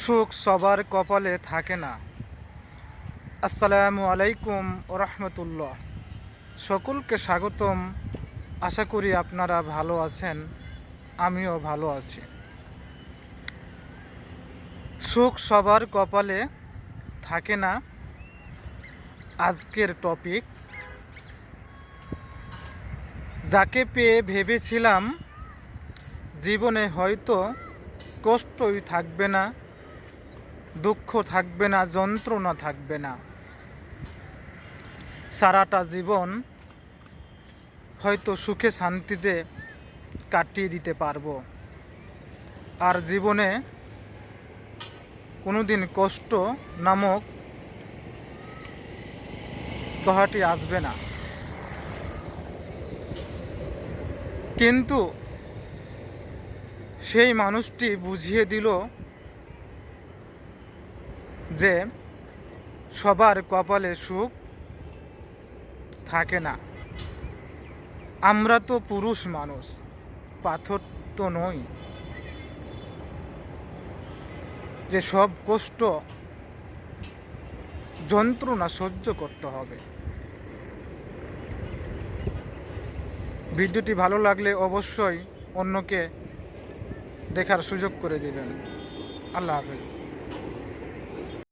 সুখ সবার কপালে থাকে না। আসসালামু আলাইকুম রহমতুল্লাহ। সকলকে স্বাগতম। আশা করি আপনারা ভালো আছেন, আমিও ভালো আছি। সুখ সবার কপালে থাকে না আজকের টপিক। যাকে পেয়ে ভেবেছিলাম জীবনে হয়তো কষ্টই থাকবে না, দুঃখ থাকবে না, যন্ত্রণা থাকবে না, সারাটা জীবন হয়তো সুখে শান্তিতে কাটিয়ে দিতে পারবো। আর জীবনে কোনোদিন কষ্ট নামক কথাটি আসবে না। কিন্তু সেই মানুষটি বুঝিয়ে দিল যে সবার কপালে সুখ থাকে না। আমরা তো পুরুষ মানুষ, পাথর তো নই যে সব কষ্ট যন্ত্রণা সহ্য করতে হবে। ভিডিওটি ভালো লাগলে অবশ্যই অন্যকে দেখার সুযোগ করে দেবেন। আল্লাহ হাফেজ।